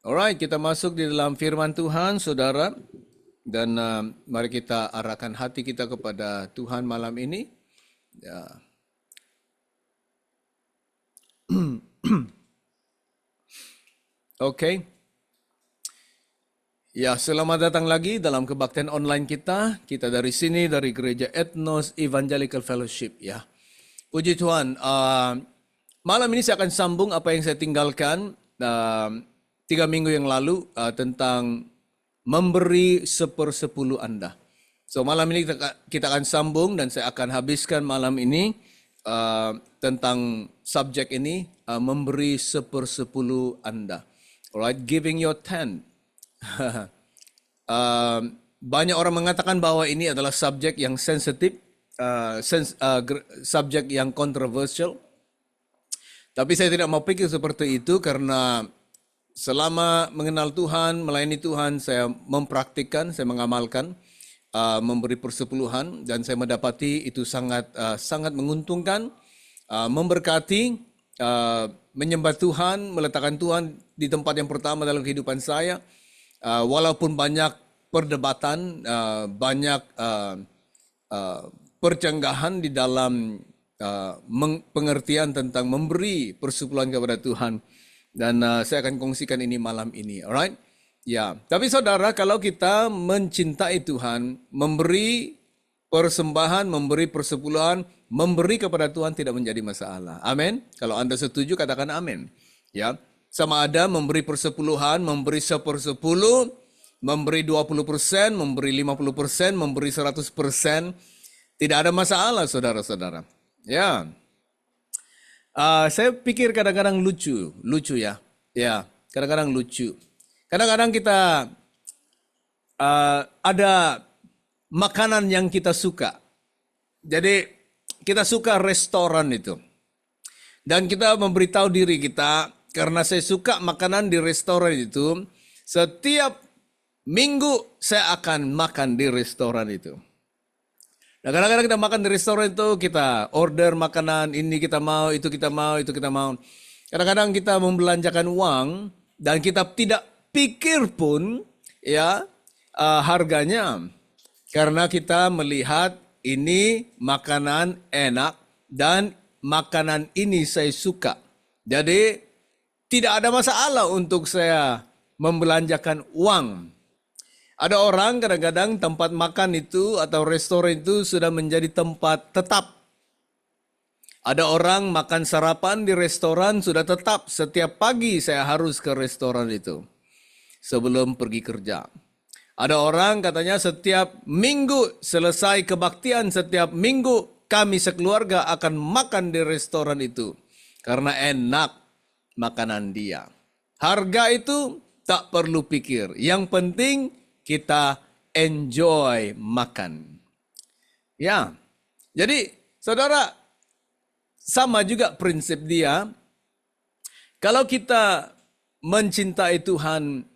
Alright, kita masuk di dalam firman Tuhan, saudara. Dan mari kita arahkan hati kita kepada Tuhan malam ini. Ya. Oke. Ya, selamat datang lagi dalam kebaktian online kita. Kita dari sini, dari Gereja Ethnos Evangelical Fellowship. Ya, puji Tuhan. Malam ini saya akan sambung apa yang saya tinggalkan 3 minggu yang lalu tentang memberi 1/10 Anda. So malam ini kita akan sambung dan saya akan habiskan malam ini tentang subjek ini, memberi 1/10 Anda. Alright, giving your 10. Banyak orang mengatakan bahwa ini adalah subjek yang sensitif, subjek yang kontroversial. Tapi saya tidak mau pikir seperti itu karena selama mengenal Tuhan, melayani Tuhan, saya mempraktikkan, saya mengamalkan memberi persepuluhan dan saya mendapati itu sangat menguntungkan, memberkati, menyembah Tuhan, meletakkan Tuhan di tempat yang pertama dalam kehidupan saya. Walaupun banyak perdebatan, banyak percenggahan di dalam pengertian tentang memberi persepuluhan kepada Tuhan. Dan saya akan kongsikan ini malam ini, alright? Ya, tapi saudara, kalau kita mencintai Tuhan, memberi persembahan, memberi persepuluhan, memberi kepada Tuhan tidak menjadi masalah. Amin. Kalau Anda setuju, katakan amin. Ya, sama ada memberi persepuluhan, memberi 1/10, memberi 20%, memberi 50%, memberi 100%, tidak ada masalah, saudara-saudara. Ya. Saya pikir kadang-kadang lucu ya. Ya, kadang-kadang lucu. Kadang-kadang kita ada makanan yang kita suka. Jadi kita suka restoran itu. Dan kita memberitahu diri kita, karena saya suka makanan di restoran itu, setiap minggu saya akan makan di restoran itu. Nah, kadang-kadang kita makan di restoran itu, kita order makanan, ini kita mau, itu kita mau, itu kita mau. Kadang-kadang kita membelanjakan uang dan kita tidak pikir pun ya harganya. Karena kita melihat ini makanan enak dan makanan ini saya suka. Jadi tidak ada masalah untuk saya membelanjakan uang. Ada orang kadang-kadang tempat makan itu atau restoran itu sudah menjadi tempat tetap. Ada orang makan sarapan di restoran sudah tetap. Setiap pagi saya harus ke restoran itu sebelum pergi kerja. Ada orang katanya setiap minggu selesai kebaktian, setiap minggu kami sekeluarga akan makan di restoran itu. Karena enak makanan dia. Harga itu tak perlu pikir. Yang penting kita enjoy makan. Ya, jadi saudara, sama juga prinsip dia. Kalau kita mencintai Tuhan,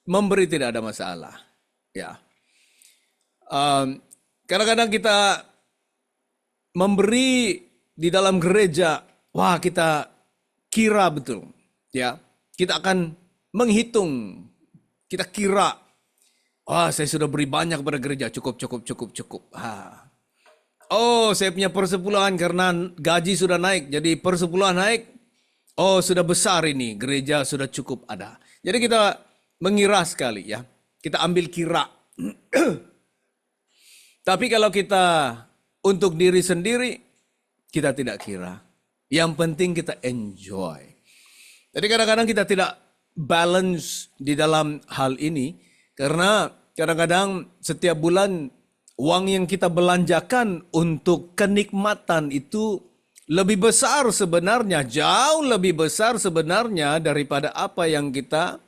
memberi tidak ada masalah. Ya, kadang-kadang kita memberi di dalam gereja, wah kita kira betul. Ya, kita akan menghitung. Kita kira, saya sudah beri banyak pada gereja, cukup. Oh, saya punya persepuluhan karena gaji sudah naik, jadi persepuluhan naik. Oh, sudah besar ini, gereja sudah cukup ada. Jadi kita mengira sekali ya, kita ambil kira. Tapi kalau kita untuk diri sendiri, kita tidak kira. Yang penting kita enjoy. Jadi kadang-kadang kita tidak balance di dalam hal ini karena kadang-kadang setiap bulan uang yang kita belanjakan untuk kenikmatan itu lebih besar sebenarnya, jauh lebih besar sebenarnya daripada apa yang kita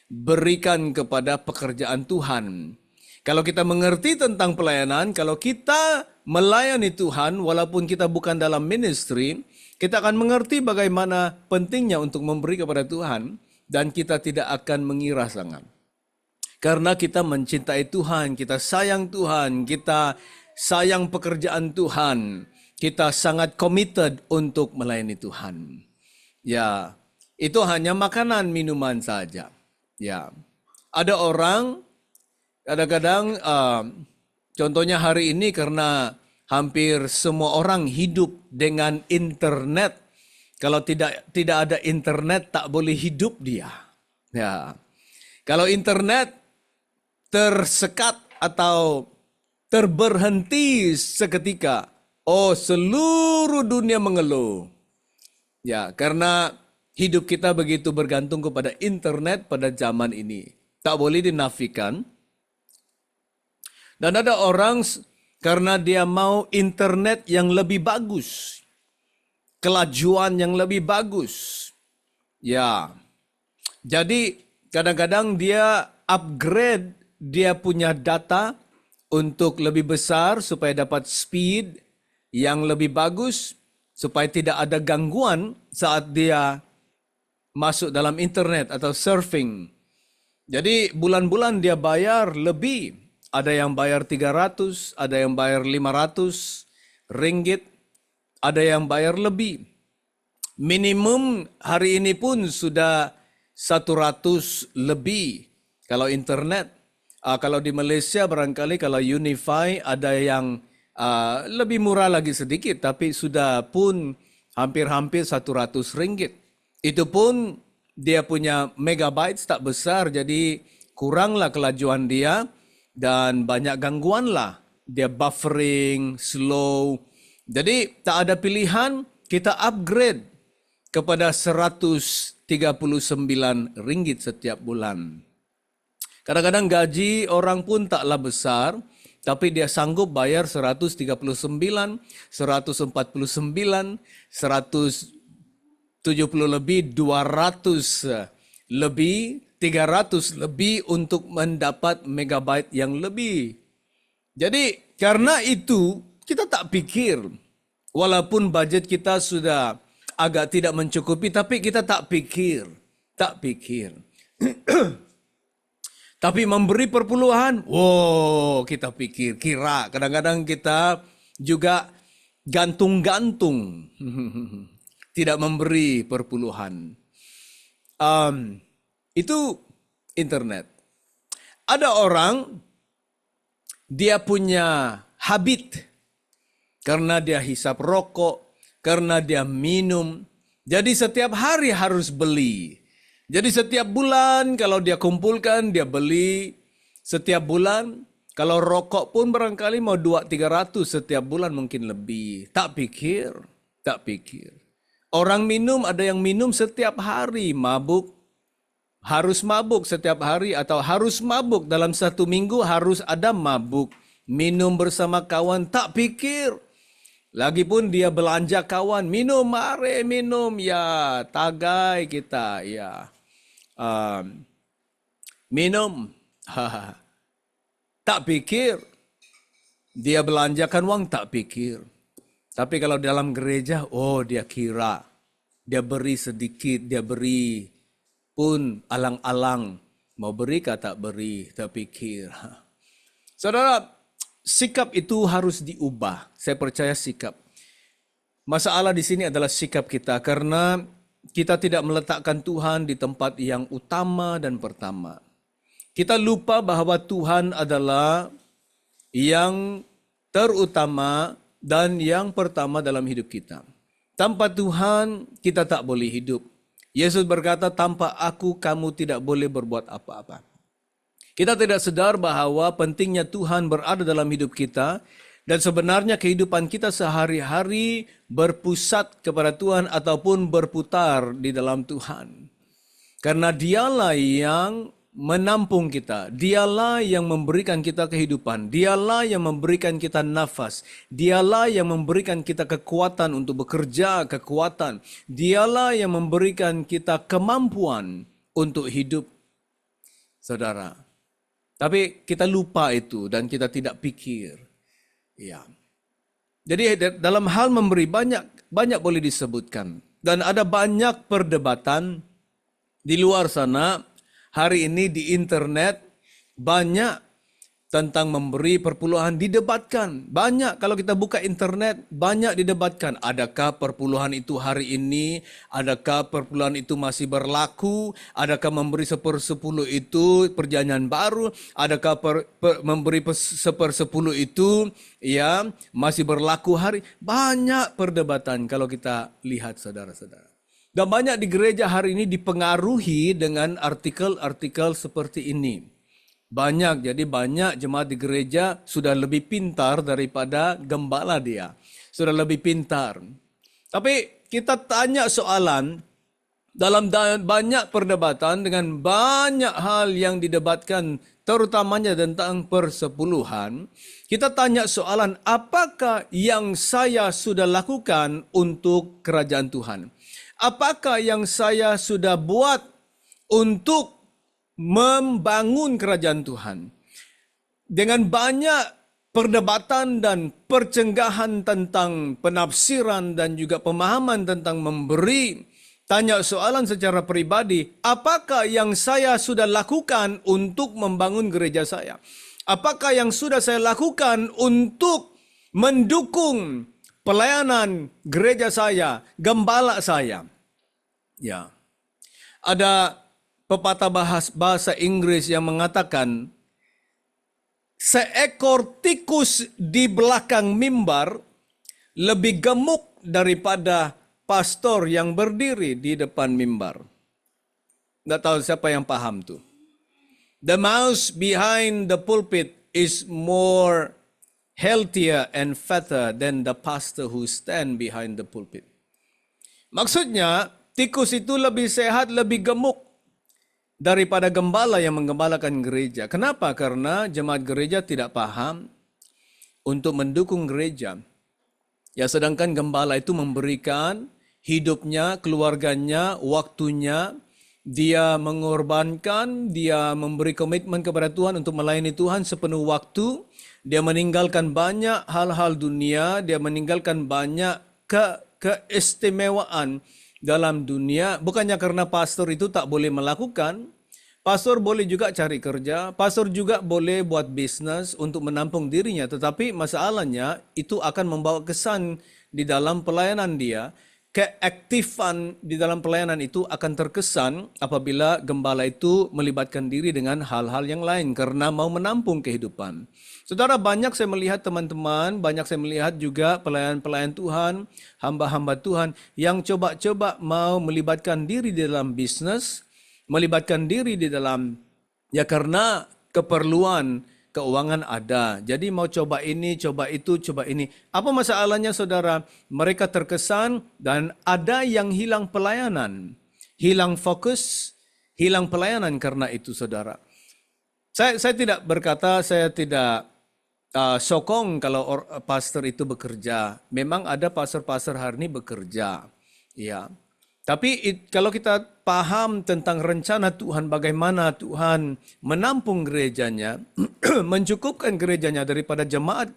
berikan kepada pekerjaan Tuhan. Kalau kita mengerti tentang pelayanan, kalau kita melayani Tuhan walaupun kita bukan dalam ministry, kita akan mengerti bagaimana pentingnya untuk memberi kepada Tuhan. Dan kita tidak akan mengira sangat. Karena kita mencintai Tuhan, kita sayang Tuhan, kita sayang pekerjaan Tuhan. Kita sangat committed untuk melayani Tuhan. Ya, itu hanya makanan minuman saja. Ya, ada orang kadang-kadang contohnya hari ini karena hampir semua orang hidup dengan internet. Kalau tidak ada internet tak boleh hidup dia. Ya. Kalau internet tersekat atau terberhenti seketika, oh seluruh dunia mengeluh. Ya, karena hidup kita begitu bergantung kepada internet pada zaman ini. Tak boleh dinafikan. Dan ada orang karena dia mau internet yang lebih bagus, kelajuan yang lebih bagus. Ya, jadi kadang-kadang dia upgrade dia punya data untuk lebih besar supaya dapat speed yang lebih bagus, supaya tidak ada gangguan saat dia masuk dalam internet atau surfing. Jadi bulan-bulan dia bayar lebih. Ada yang bayar 300, ada yang bayar 500 ringgit, ada yang bayar lebih. Minimum hari ini pun sudah 100 lebih kalau internet. Kalau di Malaysia barangkali kalau Unify ada yang lebih murah lagi sedikit, tapi sudah pun hampir-hampir 100 ringgit. Itu pun dia punya megabytes tak besar, jadi kuranglah kelajuan dia. Dan banyak gangguan lah. Dia buffering, slow. Jadi tak ada pilihan, kita upgrade kepada 139 ringgit setiap bulan. Kadang-kadang gaji orang pun taklah besar, tapi dia sanggup bayar 139, 149, 170 lebih, 200 lebih, 300 lebih untuk mendapat megabyte yang lebih. Jadi karena itu kita tak pikir, walaupun budget kita sudah agak tidak mencukupi, tapi kita tak pikir. Tapi memberi perpuluhan, kita pikir, kira. Kadang-kadang kita juga gantung-gantung, tidak memberi perpuluhan. Itu internet. Ada orang, dia punya habit. Karena dia hisap rokok, karena dia minum. Jadi setiap hari harus beli. Jadi setiap bulan kalau dia kumpulkan, dia beli. Setiap bulan, kalau rokok pun barangkali mau 200-300 setiap bulan mungkin lebih. Tak pikir. Orang minum, ada yang minum setiap hari, mabuk. Harus mabuk setiap hari atau harus mabuk dalam satu minggu, harus ada mabuk. Minum bersama kawan, tak pikir. Lagipun dia belanja kawan, minum, mari minum. Ya, tagai kita. Ya, minum. Tak pikir. Dia belanjakan uang, tak pikir. Tapi kalau dalam gereja, dia kira. Dia beri sedikit, dia beri pun alang-alang, mau beri kah tak beri, tak pikir. Saudara, sikap itu harus diubah. Saya percaya sikap. Masalah di sini adalah sikap kita, karena kita tidak meletakkan Tuhan di tempat yang utama dan pertama. Kita lupa bahwa Tuhan adalah yang terutama dan yang pertama dalam hidup kita. Tanpa Tuhan, kita tak boleh hidup. Yesus berkata, tanpa aku kamu tidak boleh berbuat apa-apa. Kita tidak sadar bahwa pentingnya Tuhan berada dalam hidup kita, dan sebenarnya kehidupan kita sehari-hari berpusat kepada Tuhan ataupun berputar di dalam Tuhan. Karena dialah yang menampung kita, dialah yang memberikan kita kehidupan, dialah yang memberikan kita nafas, dialah yang memberikan kita kekuatan untuk bekerja, kekuatan, dialah yang memberikan kita kemampuan untuk hidup, saudara. Tapi kita lupa itu dan kita tidak pikir. Ya. Jadi dalam hal memberi banyak boleh disebutkan, dan ada banyak perdebatan di luar sana. Hari ini di internet banyak tentang memberi perpuluhan didebatkan. Banyak kalau kita buka internet, banyak didebatkan. Adakah perpuluhan itu hari ini? Adakah perpuluhan itu masih berlaku? Adakah memberi 1/10 itu perjanjian baru? Adakah memberi 1/10 itu ya masih berlaku hari? Banyak perdebatan kalau kita lihat saudara-saudara. Dan banyak di gereja hari ini dipengaruhi dengan artikel-artikel seperti ini. Jadi banyak jemaat di gereja sudah lebih pintar daripada gembala dia. Sudah lebih pintar. Tapi kita tanya soalan dalam banyak perdebatan dengan banyak hal yang didebatkan, terutamanya tentang persepuluhan. Kita tanya soalan, apakah yang saya sudah lakukan untuk kerajaan Tuhan? Apakah yang saya sudah buat untuk membangun kerajaan Tuhan? Dengan banyak perdebatan dan percenggahan tentang penafsiran dan juga pemahaman tentang memberi, tanya soalan secara pribadi, apakah yang saya sudah lakukan untuk membangun gereja saya? Apakah yang sudah saya lakukan untuk mendukung pelayanan gereja saya, gembala saya? Ya. Ada pepatah bahasa Inggris yang mengatakan, seekor tikus di belakang mimbar lebih gemuk daripada pastor yang berdiri di depan mimbar. Nggak tahu siapa yang paham tuh. The mouse behind the pulpit is more healthier and fatter than the pastor who stand behind the pulpit. Maksudnya, tikus itu lebih sehat, lebih gemuk daripada gembala yang menggembalakan gereja. Kenapa? Karena jemaat gereja tidak paham untuk mendukung gereja. Ya, sedangkan gembala itu memberikan hidupnya, keluarganya, waktunya. Dia mengorbankan, dia memberi komitmen kepada Tuhan untuk melayani Tuhan sepenuh waktu. Dia meninggalkan banyak hal-hal dunia, dia meninggalkan banyak keistimewaan dalam dunia, bukannya karena pastor itu tak boleh melakukan. Pastor boleh juga cari kerja, pastor juga boleh buat bisnis untuk menampung dirinya, tetapi masalahnya itu akan membawa kesan di dalam pelayanan dia. Keaktifan di dalam pelayanan itu akan terkesan apabila gembala itu melibatkan diri dengan hal-hal yang lain karena mau menampung kehidupan. Saudara, banyak saya melihat teman-teman, banyak saya melihat juga pelayan-pelayan Tuhan, hamba-hamba Tuhan yang coba-coba mau melibatkan diri di dalam bisnis, melibatkan diri di dalam, ya karena keperluan keuangan ada. Jadi mau coba ini, coba itu, coba ini. Apa masalahnya saudara? Mereka terkesan dan ada yang hilang pelayanan. Hilang fokus, hilang pelayanan karena itu saudara. Saya tidak berkata, saya tidak sokong kalau pastor itu bekerja. Memang ada pastor-pastor hari ini bekerja. Ya. Tapi kalau kita paham tentang rencana Tuhan, bagaimana Tuhan menampung gerejanya, mencukupkan gerejanya daripada jemaat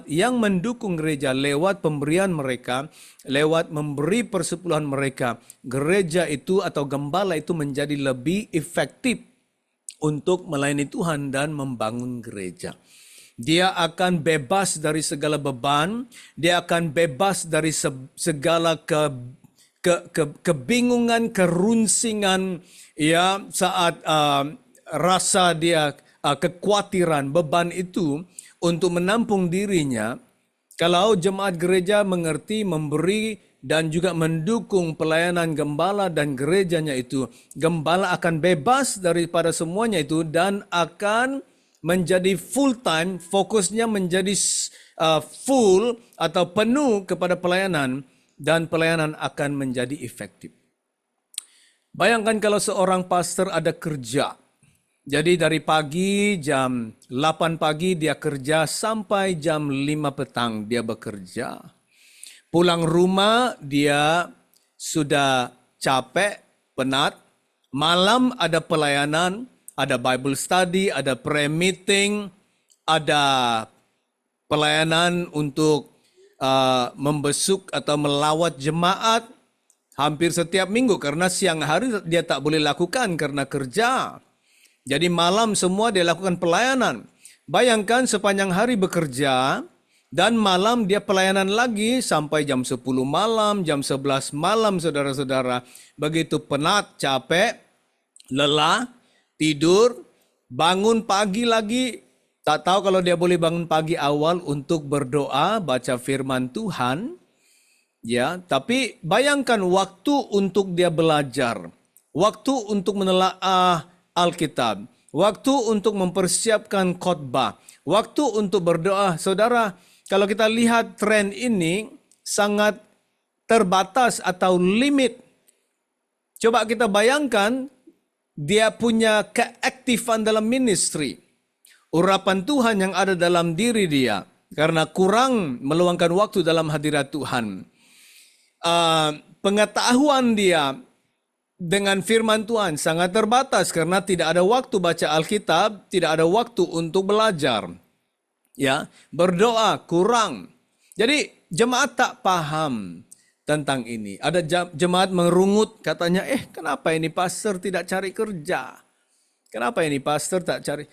yang mendukung gereja lewat pemberian mereka, lewat memberi persepuluhan mereka, gereja itu atau gembala itu menjadi lebih efektif untuk melayani Tuhan dan membangun gereja. Dia akan bebas dari segala beban, dia akan bebas dari segala kebingungan, kerunsingan, ya saat rasa dia kekhawatiran, beban itu untuk menampung dirinya. Kalau jemaat gereja mengerti, memberi dan juga mendukung pelayanan gembala dan gerejanya itu, gembala akan bebas daripada semuanya itu dan akan menjadi full time, fokusnya menjadi full atau penuh kepada pelayanan. Dan pelayanan akan menjadi efektif. Bayangkan kalau seorang pastor ada kerja. Jadi dari pagi jam 8 pagi dia kerja sampai jam 5 petang dia bekerja. Pulang rumah dia sudah capek, penat. Malam ada pelayanan, ada Bible study, ada prayer meeting, ada pelayanan untuk membesuk atau melawat jemaat hampir setiap minggu karena siang hari dia tak boleh lakukan karena kerja. Jadi malam semua dia lakukan pelayanan. Bayangkan sepanjang hari bekerja dan malam dia pelayanan lagi sampai jam 10 malam, jam 11 malam saudara-saudara. Begitu penat, capek, lelah, tidur, bangun pagi lagi. Tak tahu kalau dia boleh bangun pagi awal untuk berdoa, baca firman Tuhan. Ya, tapi bayangkan waktu untuk dia belajar, waktu untuk menelaah Alkitab, waktu untuk mempersiapkan khotbah, waktu untuk berdoa. Saudara, kalau kita lihat tren ini sangat terbatas atau limit. Coba kita bayangkan dia punya keaktifan dalam ministry. Urapan Tuhan yang ada dalam diri dia karena kurang meluangkan waktu dalam hadirat Tuhan. Pengetahuan dia dengan firman Tuhan sangat terbatas karena tidak ada waktu baca Alkitab, tidak ada waktu untuk belajar. Ya, berdoa kurang. Jadi jemaat tak paham tentang ini. Ada jemaat merungut katanya, kenapa ini pastor tidak cari kerja? Kenapa ini pastor tak cari?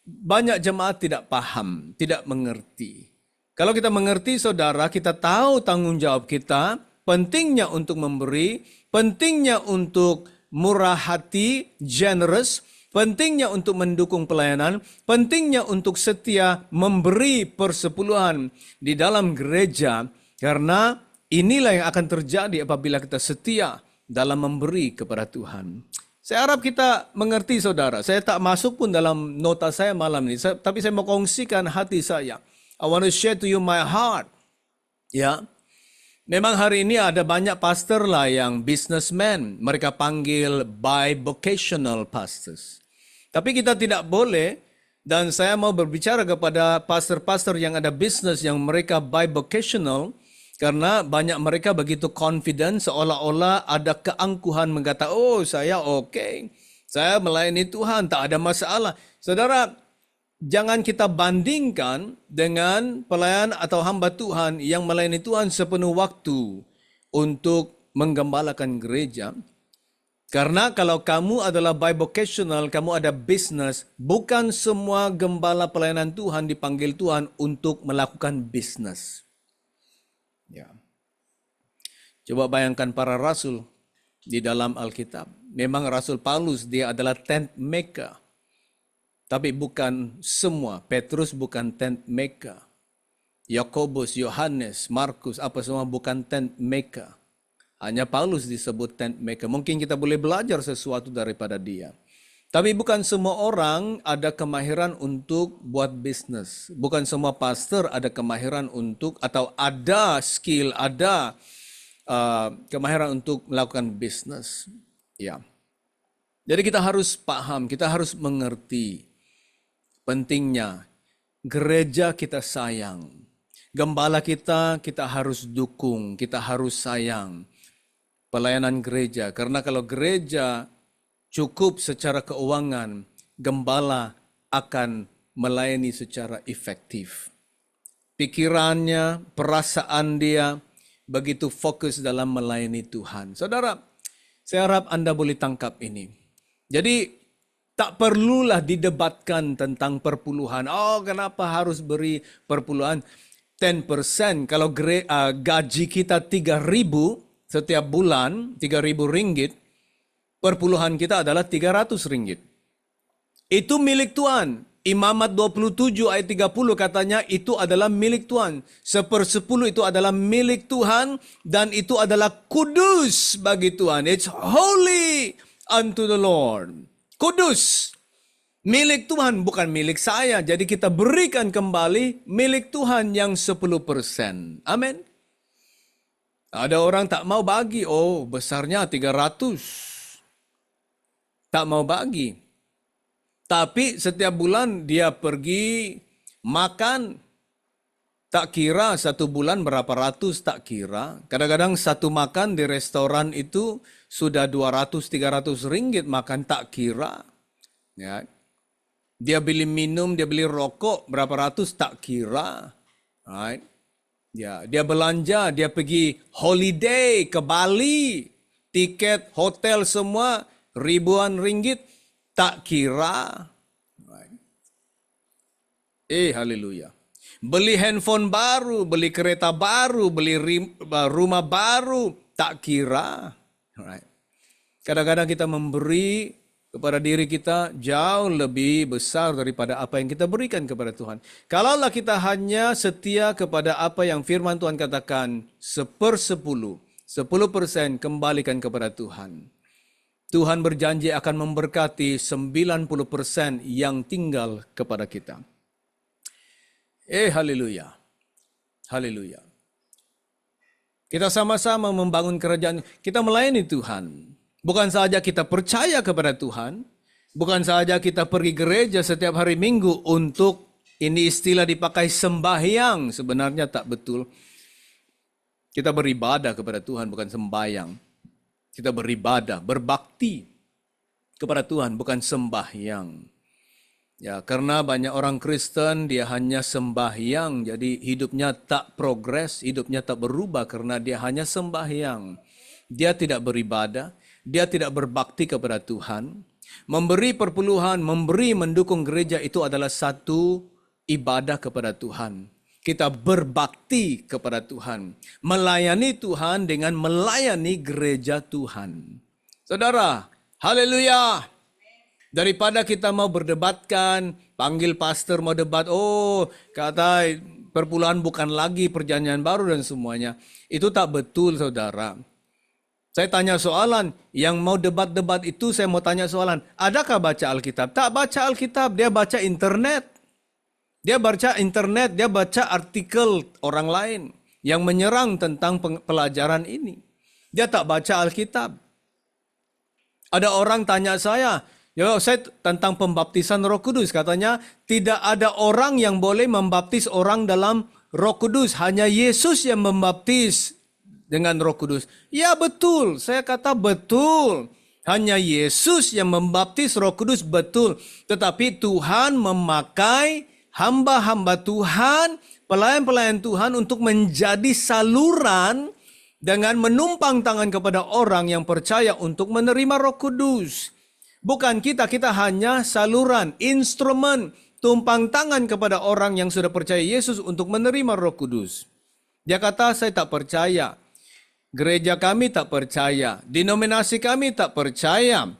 Banyak jemaat tidak paham, tidak mengerti. Kalau kita mengerti saudara, kita tahu tanggung jawab kita, pentingnya untuk memberi, pentingnya untuk murah hati, generous, pentingnya untuk mendukung pelayanan, pentingnya untuk setia memberi persepuluhan di dalam gereja, karena inilah yang akan terjadi apabila kita setia dalam memberi kepada Tuhan. Saya harap kita mengerti saudara. Saya tak masuk pun dalam nota saya malam ini. Tapi saya mau kongsikan hati saya. I want to share to you my heart. Ya, memang hari ini ada banyak pastor lah yang businessman. Mereka panggil bivocational pastors. Tapi kita tidak boleh, dan saya mau berbicara kepada pastor-pastor yang ada business yang mereka bivocational. Karena banyak mereka begitu confident seolah-olah ada keangkuhan mengatakan, saya oke. Saya melayani Tuhan, tak ada masalah. Saudara, jangan kita bandingkan dengan pelayan atau hamba Tuhan yang melayani Tuhan sepenuh waktu untuk menggembalakan gereja. Karena kalau kamu adalah bivocational, kamu ada business, bukan semua gembala pelayanan Tuhan dipanggil Tuhan untuk melakukan business. Ya. Coba bayangkan para rasul di dalam Alkitab. Memang Rasul Paulus dia adalah tent maker. Tapi bukan semua. Petrus bukan tent maker. Yakobus, Yohanes, Markus, apa semua bukan tent maker. Hanya Paulus disebut tent maker. Mungkin kita boleh belajar sesuatu daripada dia. Tapi bukan semua orang ada kemahiran untuk buat bisnis. Bukan semua pastor ada kemahiran untuk atau ada skill, ada kemahiran untuk melakukan bisnis. Ya. Jadi kita harus paham, kita harus mengerti pentingnya gereja kita sayang. Gembala kita harus dukung, kita harus sayang pelayanan gereja. Karena kalau gereja cukup secara keuangan, gembala akan melayani secara efektif. Pikirannya, perasaan dia begitu fokus dalam melayani Tuhan. Saudara, saya harap Anda boleh tangkap ini. Jadi, tak perlulah didebatkan tentang perpuluhan. Kenapa harus beri perpuluhan? 10%, kalau gaji kita 3.000 setiap bulan, 3.000 ringgit, perpuluhan kita adalah 300 ringgit. Itu milik Tuhan. Imamat 27 ayat 30 katanya itu adalah milik Tuhan. 1/10 itu adalah milik Tuhan dan itu adalah kudus bagi Tuhan. It's holy unto the Lord. Kudus. Milik Tuhan bukan milik saya. Jadi kita berikan kembali milik Tuhan yang 10%. Amin. Ada orang tak mau bagi. Besarnya 300. Tak mau bagi. Tapi setiap bulan dia pergi makan. Tak kira satu bulan berapa ratus, tak kira. Kadang-kadang satu makan di restoran itu sudah 200-300 ringgit makan, tak kira. Ya. Dia beli minum, dia beli rokok berapa ratus, tak kira. Right? Ya, dia belanja, dia pergi holiday ke Bali. Tiket, hotel semua ribuan ringgit, tak kira. Haleluya. Beli handphone baru, beli kereta baru, beli rumah baru, tak kira. Alright. Kadang-kadang kita memberi kepada diri kita jauh lebih besar daripada apa yang kita berikan kepada Tuhan. Kalaulah kita hanya setia kepada apa yang firman Tuhan katakan, 10% kembalikan kepada Tuhan. Tuhan berjanji akan memberkati 90% yang tinggal kepada kita. Haleluya. Haleluya. Kita sama-sama membangun kerajaan, kita melayani Tuhan. Bukan saja kita percaya kepada Tuhan, bukan saja kita pergi gereja setiap hari Minggu untuk, ini istilah dipakai sembahyang, sebenarnya tak betul. Kita beribadah kepada Tuhan, bukan sembahyang. Kita beribadah, berbakti kepada Tuhan, bukan sembahyang. Ya, karena banyak orang Kristen dia hanya sembahyang, jadi hidupnya tak progres, hidupnya tak berubah karena dia hanya sembahyang. Dia tidak beribadah, dia tidak berbakti kepada Tuhan. Memberi perpuluhan, memberi mendukung gereja itu adalah satu ibadah kepada Tuhan. Kita berbakti kepada Tuhan, melayani Tuhan dengan melayani gereja Tuhan. Saudara, haleluya. Daripada kita mau berdebatkan, panggil pastor mau debat, kata perpuluhan bukan lagi perjanjian baru dan semuanya. Itu tak betul, saudara. Saya tanya soalan, yang mau debat-debat itu saya mau tanya soalan, adakah baca Alkitab? Tak baca Alkitab, dia baca internet. Dia baca internet, dia baca artikel orang lain yang menyerang tentang pelajaran ini. Dia tak baca Alkitab. Ada orang tanya saya tentang pembaptisan Roh Kudus. Katanya, tidak ada orang yang boleh membaptis orang dalam Roh Kudus. Hanya Yesus yang membaptis dengan Roh Kudus. Ya betul, saya kata betul. Hanya Yesus yang membaptis Roh Kudus, betul. Tetapi Tuhan memakai hamba-hamba Tuhan, pelayan-pelayan Tuhan untuk menjadi saluran dengan menumpang tangan kepada orang yang percaya untuk menerima Roh Kudus. Bukan kita hanya saluran, instrumen, tumpang tangan kepada orang yang sudah percaya Yesus untuk menerima Roh Kudus. Dia kata, saya tak percaya. Gereja kami tak percaya. Denominasi kami tak percaya.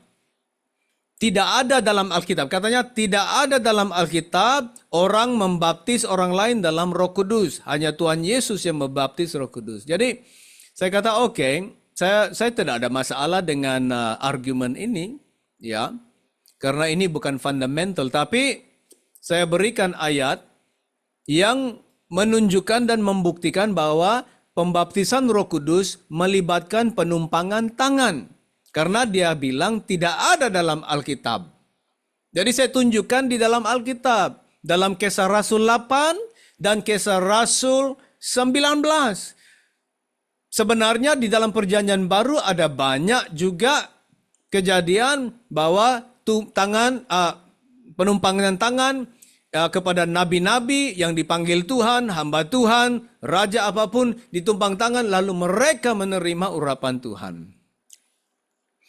Tidak ada dalam Alkitab. Katanya tidak ada dalam Alkitab orang membaptis orang lain dalam Roh Kudus. Hanya Tuhan Yesus yang membaptis Roh Kudus. Jadi saya kata saya tidak ada masalah dengan argumen ini, ya, karena ini bukan fundamental. Tapi saya berikan ayat yang menunjukkan dan membuktikan bahwa pembaptisan Roh Kudus melibatkan penumpangan tangan. Karena dia bilang tidak ada dalam Alkitab. Jadi saya tunjukkan di dalam Alkitab. Dalam Kisah Rasul 8 dan Kisah Rasul 19. Sebenarnya di dalam perjanjian baru ada banyak juga kejadian bahwa penumpangan tangan kepada nabi-nabi yang dipanggil Tuhan, hamba Tuhan, raja apapun, ditumpang tangan lalu mereka menerima urapan Tuhan.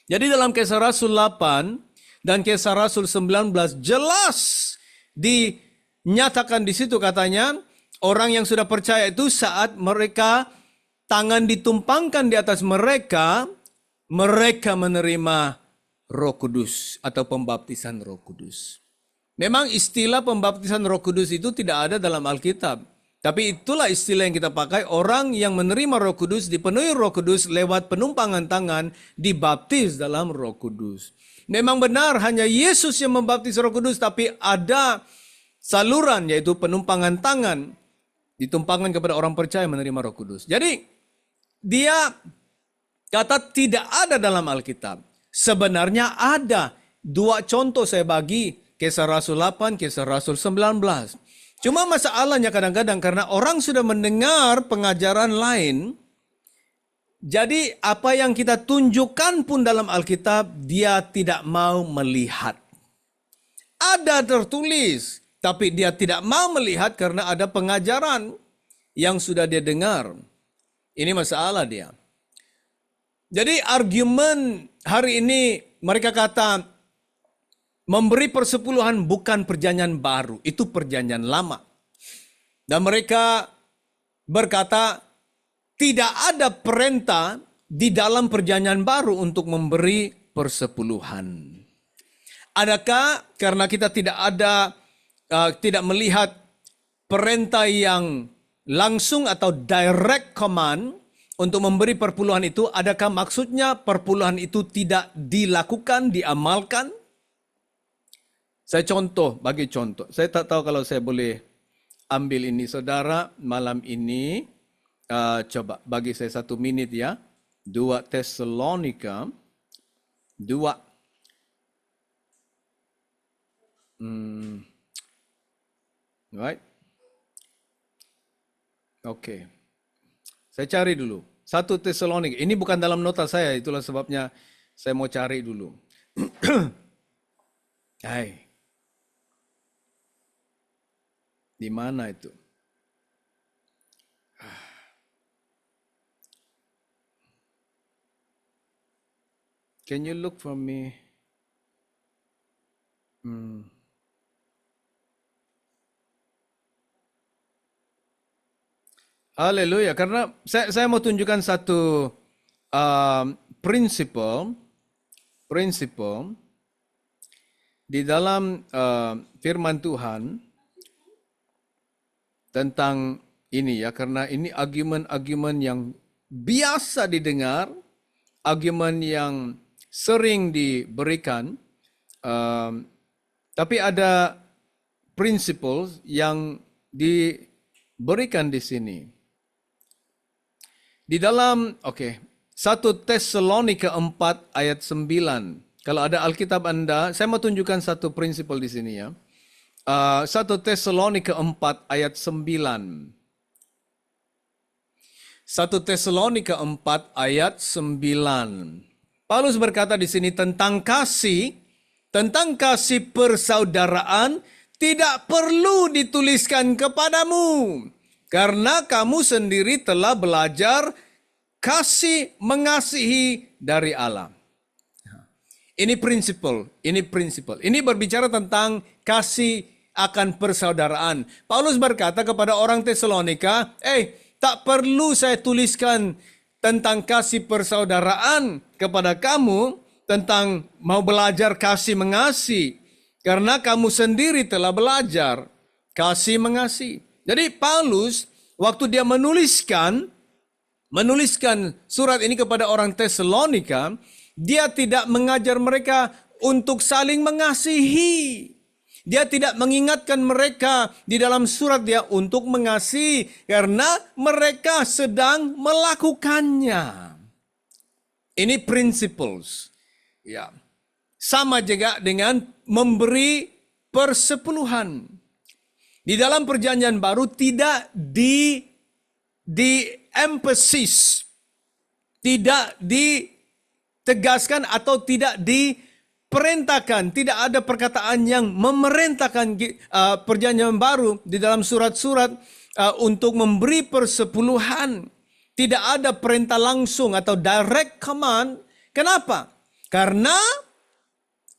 Jadi dalam Kisah Rasul 8 dan Kisah Rasul 19 jelas dinyatakan di situ, katanya orang yang sudah percaya itu saat mereka tangan ditumpangkan di atas mereka, mereka menerima Roh Kudus atau pembaptisan Roh Kudus. Memang istilah pembaptisan Roh Kudus itu tidak ada dalam Alkitab. Tapi itulah istilah yang kita pakai, orang yang menerima Roh Kudus, dipenuhi Roh Kudus lewat penumpangan tangan, dibaptis dalam Roh Kudus. Memang benar hanya Yesus yang membaptis Roh Kudus, tapi ada saluran yaitu penumpangan tangan, ditumpangkan kepada orang percaya menerima Roh Kudus. Jadi dia kata tidak ada dalam Alkitab. Sebenarnya ada. Dua contoh saya bagi, Kisah Rasul 8, Kisah Rasul 19. Cuma masalahnya kadang-kadang karena orang sudah mendengar pengajaran lain, jadi apa yang kita tunjukkan pun dalam Alkitab, dia tidak mau melihat. Ada tertulis, tapi dia tidak mau melihat karena ada pengajaran yang sudah dia dengar. Ini masalah dia. Jadi argumen hari ini mereka kata, memberi persepuluhan bukan perjanjian baru, itu perjanjian lama. Dan mereka berkata, tidak ada perintah di dalam perjanjian baru untuk memberi persepuluhan. Adakah karena kita tidak melihat perintah yang langsung atau direct command untuk memberi perpuluhan itu, adakah maksudnya perpuluhan itu tidak dilakukan, diamalkan? Saya bagi contoh. Saya tak tahu kalau saya boleh ambil ini. Saudara, malam ini, coba bagi saya 1 menit ya. 2 Tesalonika, 2. Right? Oke. Saya cari dulu. 1 Tesalonika. Ini bukan dalam nota saya, itulah sebabnya saya mau cari dulu. Hai. Di mana itu? Can you look for me? Haleluya, karena saya mau tunjukkan satu prinsip di dalam firman Tuhan tentang ini ya, karena ini argumen-argumen yang biasa didengar, argumen yang sering diberikan, tapi ada prinsip yang diberikan di sini. Di dalam, 1 Tesalonika 4 ayat 9. Kalau ada Alkitab Anda, saya mau tunjukkan satu prinsip di sini ya. 1 Tesalonika 4 ayat 9. 1 Tesalonika 4 ayat 9. Paulus berkata di sini tentang kasih persaudaraan tidak perlu dituliskan kepadamu. Karena kamu sendiri telah belajar kasih mengasihi dari Allah. Ini prinsip. Ini berbicara tentang kasih akan persaudaraan. Paulus berkata kepada orang Tesalonika, tak perlu saya tuliskan tentang kasih persaudaraan kepada kamu, tentang mau belajar kasih mengasihi. Karena kamu sendiri telah belajar kasih mengasihi. Jadi Paulus waktu dia menuliskan surat ini kepada orang Tesalonika, dia tidak mengajar mereka untuk saling mengasihi. Dia tidak mengingatkan mereka di dalam surat dia untuk mengasihi karena mereka sedang melakukannya. Ini principles. Ya. Sama juga dengan memberi persepuluhan. Di dalam perjanjian baru tidak di-emphasis, tidak ditegaskan atau tidak diperintahkan. Tidak ada perkataan yang memerintahkan perjanjian baru di dalam surat-surat untuk memberi persepuluhan. Tidak ada perintah langsung atau direct command. Kenapa? Karena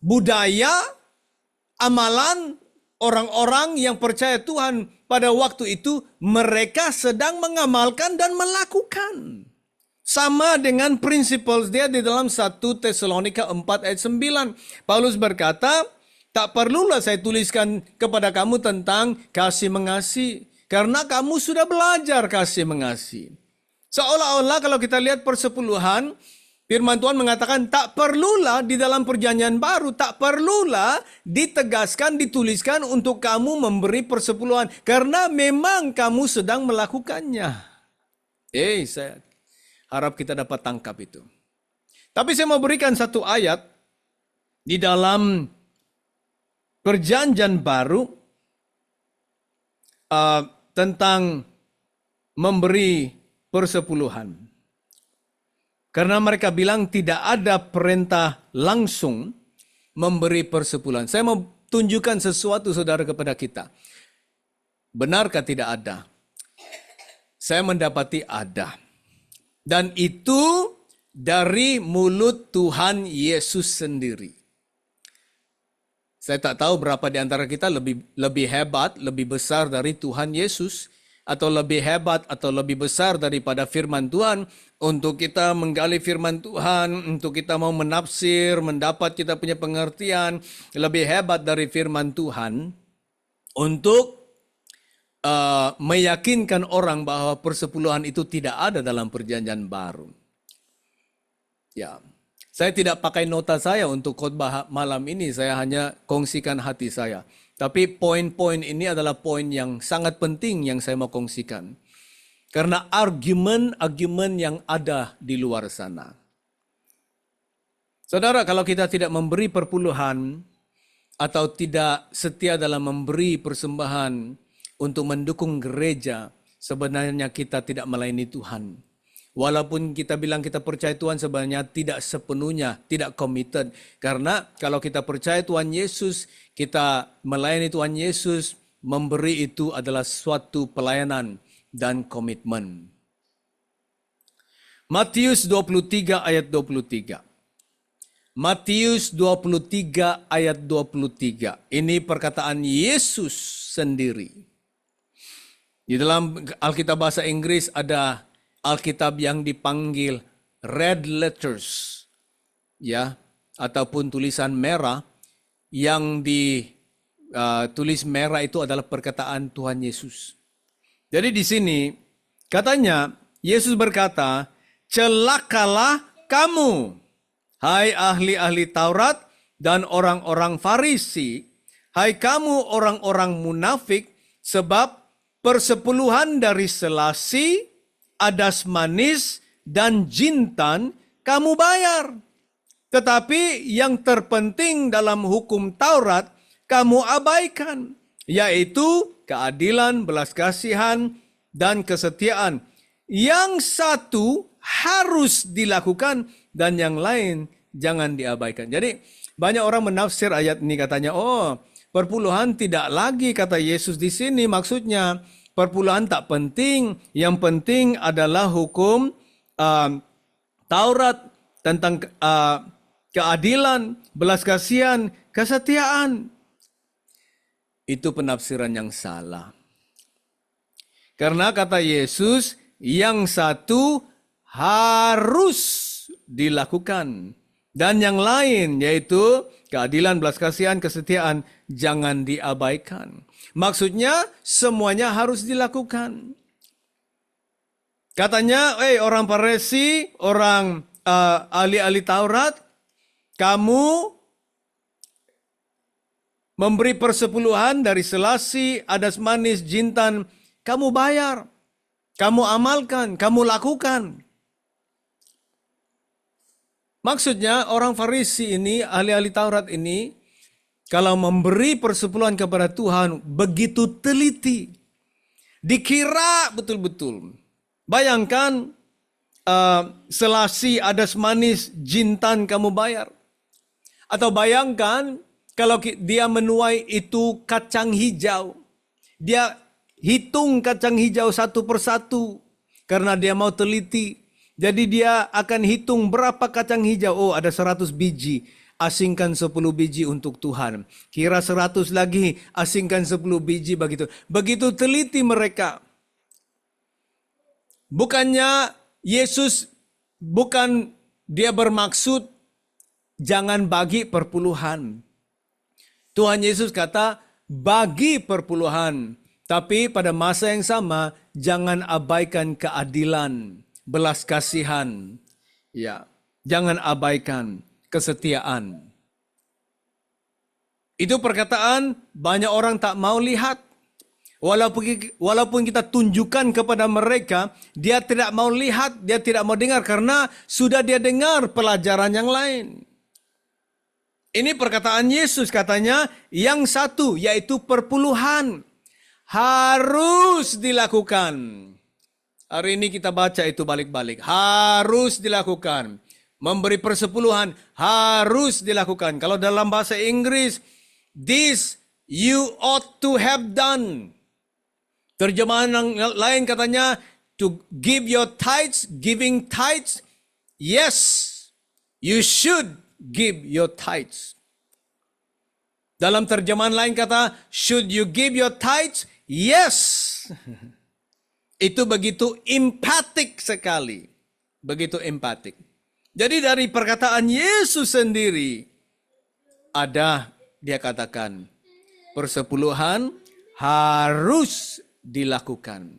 budaya, amalan, orang-orang yang percaya Tuhan pada waktu itu, mereka sedang mengamalkan dan melakukan. Sama dengan prinsip dia di dalam 1 Tesalonika 4 ayat 9. Paulus berkata, tak perlulah saya tuliskan kepada kamu tentang kasih mengasihi. Karena kamu sudah belajar kasih mengasihi. Seolah-olah kalau kita lihat persepuluhan, firman Tuhan mengatakan tak perlulah di dalam perjanjian baru, tak perlulah ditegaskan, dituliskan untuk kamu memberi persepuluhan. Karena memang kamu sedang melakukannya. Saya harap kita dapat tangkap itu. Tapi saya mau berikan satu ayat di dalam perjanjian baru tentang memberi persepuluhan. Karena mereka bilang tidak ada perintah langsung memberi persepuluhan. Saya mau tunjukkan sesuatu saudara kepada kita. Benarkah tidak ada? Saya mendapati ada. Dan itu dari mulut Tuhan Yesus sendiri. Saya tak tahu berapa di antara kita lebih hebat, lebih besar dari Tuhan Yesus, atau lebih hebat atau lebih besar daripada firman Tuhan untuk kita menggali firman Tuhan, untuk kita mau menafsir, mendapat kita punya pengertian lebih hebat dari firman Tuhan untuk meyakinkan orang bahwa persepuluhan itu tidak ada dalam perjanjian baru. Ya. Saya tidak pakai nota saya untuk khotbah malam ini, saya hanya kongsikan hati saya. Tapi poin-poin ini adalah poin yang sangat penting yang saya mau kongsikan. Karena argumen-argumen yang ada di luar sana. Saudara, kalau kita tidak memberi perpuluhan atau tidak setia dalam memberi persembahan untuk mendukung gereja, sebenarnya kita tidak melayani Tuhan. Walaupun kita bilang kita percaya Tuhan, sebenarnya tidak sepenuhnya, tidak committed. Karena kalau kita percaya Tuhan Yesus, kita melayani Tuhan Yesus, memberi itu adalah suatu pelayanan dan komitmen. Matius 23 ayat 23. Matius 23 ayat 23. Ini perkataan Yesus sendiri. Di dalam Alkitab bahasa Inggris ada Alkitab yang dipanggil red letters, ya, ataupun tulisan merah. Yang ditulis merah itu adalah perkataan Tuhan Yesus. Jadi di sini katanya Yesus berkata, celakalah kamu, hai ahli-ahli Taurat dan orang-orang Farisi, hai kamu orang-orang munafik, sebab persepuluhan dari selasi, adas manis, dan jintan kamu bayar. Tetapi yang terpenting dalam hukum Taurat kamu abaikan, yaitu keadilan, belas kasihan, dan kesetiaan. Yang satu harus dilakukan dan yang lain jangan diabaikan. Jadi banyak orang menafsir ayat ini, katanya, oh, perpuluhan tidak lagi kata Yesus di sini, maksudnya perpuluhan tak penting, yang penting adalah hukum Taurat tentang keadilan, belas kasihan, kesetiaan. Itu penafsiran yang salah. Karena kata Yesus, yang satu harus dilakukan. Dan yang lain, yaitu keadilan, belas kasihan, kesetiaan, jangan diabaikan. Maksudnya semuanya harus dilakukan. Katanya, orang Farisi, orang ahli-ahli Taurat, kamu memberi persepuluhan dari selasi, adas manis, jintan, kamu bayar, kamu amalkan, kamu lakukan. Maksudnya orang Farisi ini, ahli-ahli Taurat ini, kalau memberi persepuluhan kepada Tuhan begitu teliti, dikira betul-betul. Bayangkan selasi, adas manis, jintan kamu bayar. Atau bayangkan kalau dia menuai itu kacang hijau, dia hitung kacang hijau satu persatu karena dia mau teliti. Jadi dia akan hitung berapa kacang hijau. Oh, ada 100 biji. Asingkan 10 biji untuk Tuhan. Kira 100 lagi, asingkan 10 biji begitu. Begitu teliti mereka. Bukannya Yesus, bukan dia bermaksud jangan bagi perpuluhan. Tuhan Yesus kata bagi perpuluhan. Tapi pada masa yang sama jangan abaikan keadilan, belas kasihan. Ya, jangan abaikan kesetiaan. Itu perkataan banyak orang tak mau lihat. Walaupun kita tunjukkan kepada mereka, dia tidak mau lihat, dia tidak mau dengar karena sudah dia dengar pelajaran yang lain. Ini perkataan Yesus, katanya yang satu yaitu perpuluhan harus dilakukan. Hari ini kita baca itu balik-balik. Harus dilakukan. Memberi persepuluhan harus dilakukan. Kalau dalam bahasa Inggris, this you ought to have done. Terjemahan yang lain katanya, to give your tithes, giving tithes. Yes, you should give your tithes. Dalam terjemahan lain kata, should you give your tithes? Yes. Itu begitu empatik sekali. Begitu empatik. Jadi dari perkataan Yesus sendiri, ada dia katakan, persepuluhan harus dilakukan.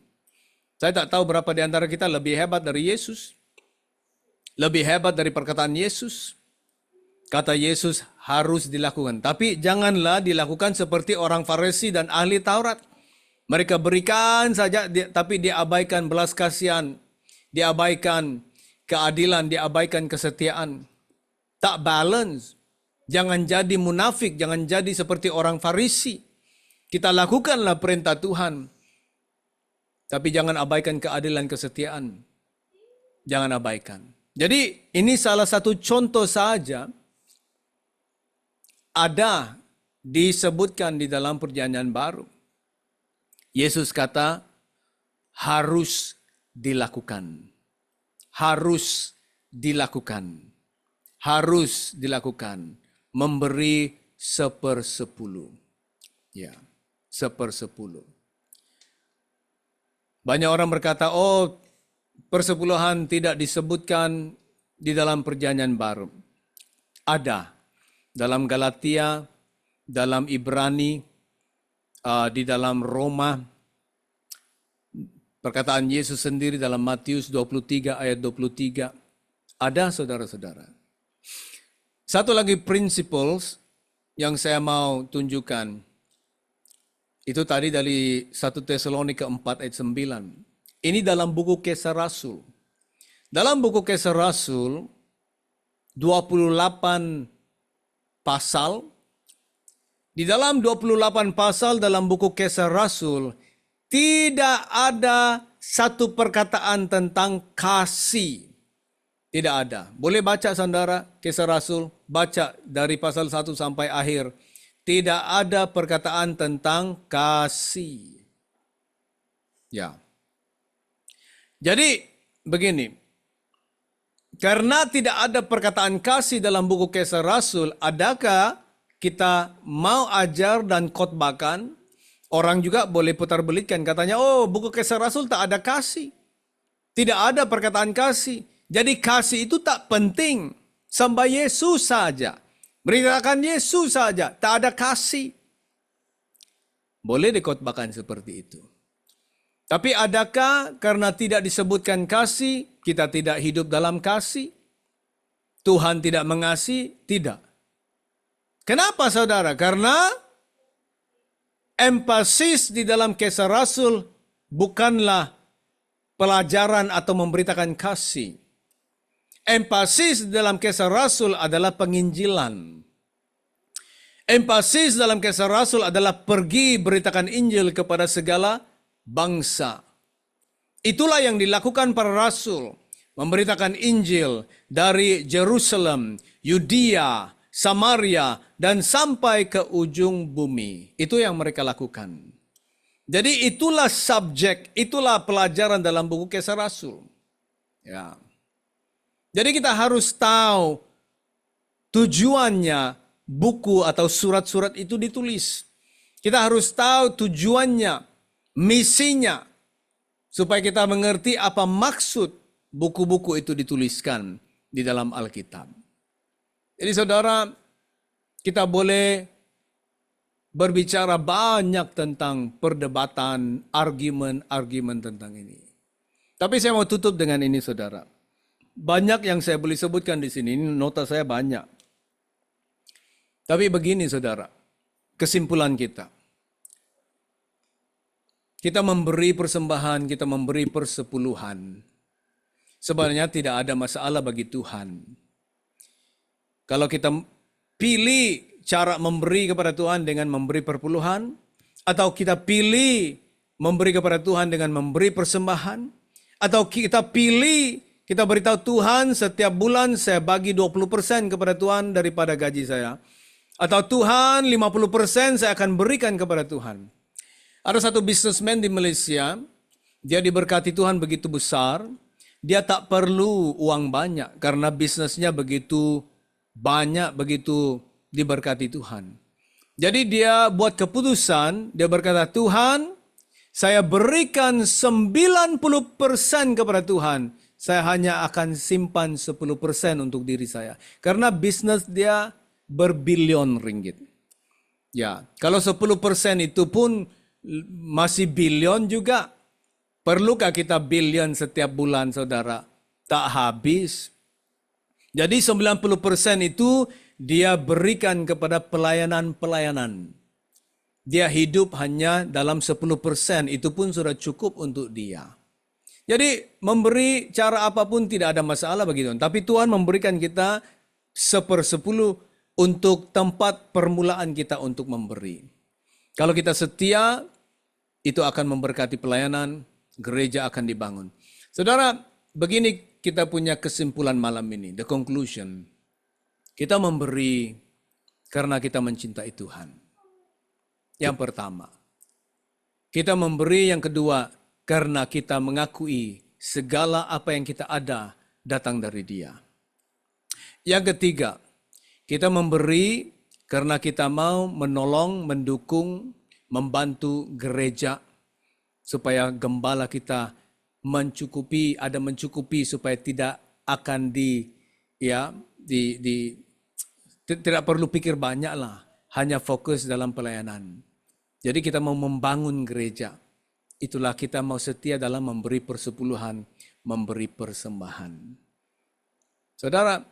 Saya tak tahu berapa di antara kita lebih hebat dari Yesus. Lebih hebat dari perkataan Yesus. Kata Yesus harus dilakukan. Tapi janganlah dilakukan seperti orang Farisi dan ahli Taurat. Mereka berikan saja, tapi diabaikan belas kasihan. Diabaikan keadilan, diabaikan kesetiaan. Tak balance. Jangan jadi munafik, jangan jadi seperti orang Farisi. Kita lakukanlah perintah Tuhan. Tapi jangan abaikan keadilan, kesetiaan. Jangan abaikan. Jadi ini salah satu contoh saja. Ada disebutkan di dalam perjanjian baru. Yesus kata harus dilakukan. Harus dilakukan. Harus dilakukan. Memberi 1/10. Ya, 1/10. Banyak orang berkata, oh persepuluhan tidak disebutkan di dalam perjanjian baru. Ada. Dalam Galatia, dalam Ibrani, di dalam Roma. Perkataan Yesus sendiri dalam Matius 23 ayat 23. Ada saudara-saudara. Satu lagi principles yang saya mau tunjukkan. Itu tadi dari 1 Tesalonika 4 ayat 9. Ini dalam buku Kisah Rasul. Dalam buku Kisah Rasul, 28 pasal. Di dalam 28 pasal dalam buku Kisah Rasul, tidak ada satu perkataan tentang kasih. Tidak ada. Boleh baca saudara Kisah Rasul, baca dari pasal 1 sampai akhir. Tidak ada perkataan tentang kasih. Ya. Jadi begini. Karena tidak ada perkataan kasih dalam buku Kisah Rasul, adakah kita mau ajar dan khotbahkan? Orang juga boleh putar belitkan. Katanya, oh buku Kisah Rasul tak ada kasih. Tidak ada perkataan kasih. Jadi kasih itu tak penting. Sembah Yesus saja. Beritakan Yesus saja, tak ada kasih. Boleh dikhotbahkan seperti itu. Tapi adakah karena tidak disebutkan kasih, kita tidak hidup dalam kasih? Tuhan tidak mengasihi? Tidak. Kenapa saudara? Karena emphasis di dalam Kisah Rasul bukanlah pelajaran atau memberitakan kasih. Emphasis dalam Kisah Rasul adalah penginjilan. Emphasis dalam Kisah Rasul adalah pergi beritakan Injil kepada segala bangsa. Itulah yang dilakukan para rasul. Memberitakan Injil dari Jerusalem, Yudea, Samaria, dan sampai ke ujung bumi. Itu yang mereka lakukan. Jadi itulah subjek, itulah pelajaran dalam buku Kisah Rasul. Ya. Jadi kita harus tahu tujuannya buku atau surat-surat itu ditulis. Kita harus tahu tujuannya, misinya, supaya kita mengerti apa maksud buku-buku itu dituliskan di dalam Alkitab. Jadi saudara, kita boleh berbicara banyak tentang perdebatan, argumen tentang ini. Tapi saya mau tutup dengan ini saudara. Banyak yang saya boleh sebutkan di sini, ini nota saya banyak. Tapi begini saudara, kesimpulan kita. Kita memberi persembahan, kita memberi persepuluhan. Sebenarnya tidak ada masalah bagi Tuhan. Kalau kita pilih cara memberi kepada Tuhan dengan memberi perpuluhan, atau kita pilih memberi kepada Tuhan dengan memberi persembahan, atau kita pilih kita beritahu Tuhan setiap bulan saya bagi 20% kepada Tuhan daripada gaji saya. Atau Tuhan 50% saya akan berikan kepada Tuhan. Ada satu businessman di Malaysia, dia diberkati Tuhan begitu besar, dia tak perlu uang banyak karena bisnisnya begitu banyak, begitu diberkati Tuhan. Jadi dia buat keputusan, dia berkata, Tuhan, saya berikan 90% kepada Tuhan. Saya hanya akan simpan 10% untuk diri saya. Karena bisnis dia berbilion ringgit. Ya, kalau 10% itu pun masih bilion juga. Perlukah kita bilion setiap bulan, saudara? Tak habis. Jadi 90% itu dia berikan kepada pelayanan-pelayanan. Dia hidup hanya dalam 10%, itu pun sudah cukup untuk dia. Jadi memberi cara apapun tidak ada masalah bagi Tuhan. Tapi Tuhan memberikan kita 1/10 untuk tempat permulaan kita untuk memberi. Kalau kita setia, itu akan memberkati pelayanan, gereja akan dibangun. Saudara, begini kita punya kesimpulan malam ini, the conclusion. Kita memberi karena kita mencintai Tuhan. Yang pertama. Kita memberi, yang kedua, karena kita mengakui segala apa yang kita ada datang dari Dia. Yang ketiga, kita memberi karena kita mau menolong, mendukung, membantu gereja supaya gembala kita mencukupi supaya tidak akan tidak perlu pikir banyak lah, hanya fokus dalam pelayanan. Jadi kita mau membangun gereja. Itulah kita mau setia dalam memberi persepuluhan, memberi persembahan. Saudara,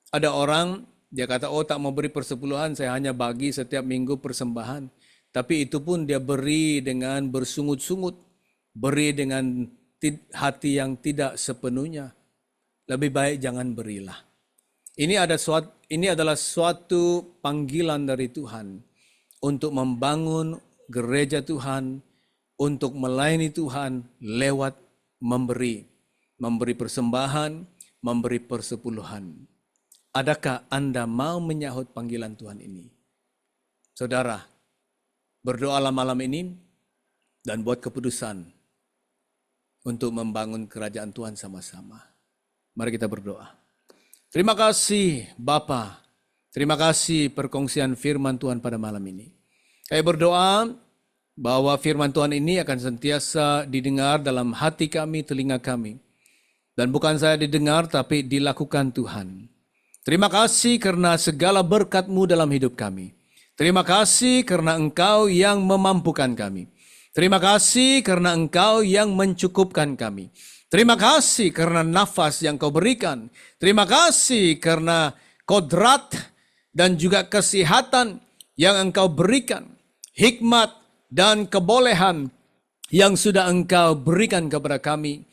ada orang dia kata, oh tak mau beri persepuluhan, saya hanya bagi setiap minggu persembahan. Tapi itu pun dia beri dengan bersungut-sungut, beri dengan hati yang tidak sepenuhnya. Lebih baik jangan berilah. Ini adalah suatu panggilan dari Tuhan untuk membangun gereja Tuhan, untuk melayani Tuhan lewat memberi persembahan, memberi persepuluhan. Adakah Anda mau menyahut panggilan Tuhan ini? Saudara, berdoalah malam ini dan buat keputusan untuk membangun kerajaan Tuhan sama-sama. Mari kita berdoa. Terima kasih Bapa. Terima kasih perkongsian firman Tuhan pada malam ini. Saya berdoa bahwa firman Tuhan ini akan sentiasa didengar dalam hati kami, telinga kami. Dan bukan saya didengar, tapi dilakukan Tuhan. Terima kasih karena segala berkat-Mu dalam hidup kami. Terima kasih karena Engkau yang memampukan kami. Terima kasih karena Engkau yang mencukupkan kami. Terima kasih karena nafas yang Kau berikan. Terima kasih karena kodrat dan juga kesehatan yang Engkau berikan. Hikmat dan kebolehan yang sudah Engkau berikan kepada kami.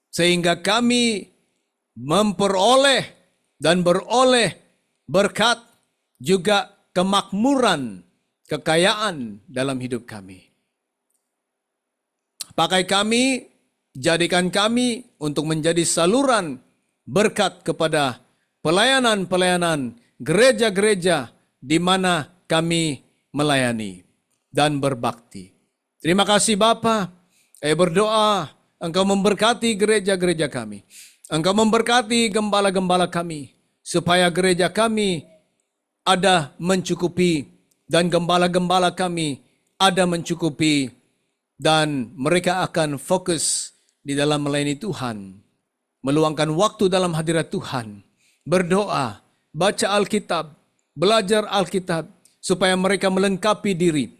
Sehingga kami memperoleh dan beroleh berkat juga kemakmuran, kekayaan dalam hidup kami. Pakai kami, jadikan kami untuk menjadi saluran berkat kepada pelayanan-pelayanan, gereja-gereja di mana kami melayani dan berbakti. Terima kasih Bapa. Saya berdoa Engkau memberkati gereja-gereja kami. Engkau memberkati gembala-gembala kami. Supaya gereja kami ada mencukupi. Dan gembala-gembala kami ada mencukupi. Dan mereka akan fokus di dalam melayani Tuhan. Meluangkan waktu dalam hadirat Tuhan. Berdoa, baca Alkitab, belajar Alkitab. Supaya mereka melengkapi diri.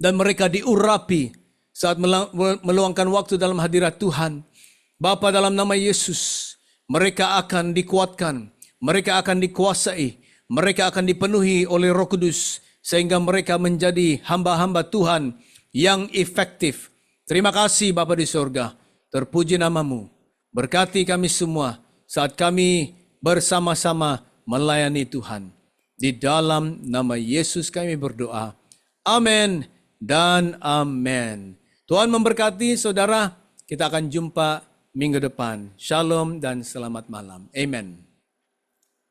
Dan mereka diurapi saat meluangkan waktu dalam hadirat Tuhan. Bapa, dalam nama Yesus, mereka akan dikuatkan, mereka akan dikuasai, mereka akan dipenuhi oleh Roh Kudus, sehingga mereka menjadi hamba-hamba Tuhan yang efektif. Terima kasih Bapa di sorga, terpuji nama-Mu. Berkati kami semua saat kami bersama-sama melayani Tuhan. Di dalam nama Yesus kami berdoa. Amin dan amin. Tuhan memberkati saudara, kita akan jumpa minggu depan. Shalom dan selamat malam. Amen.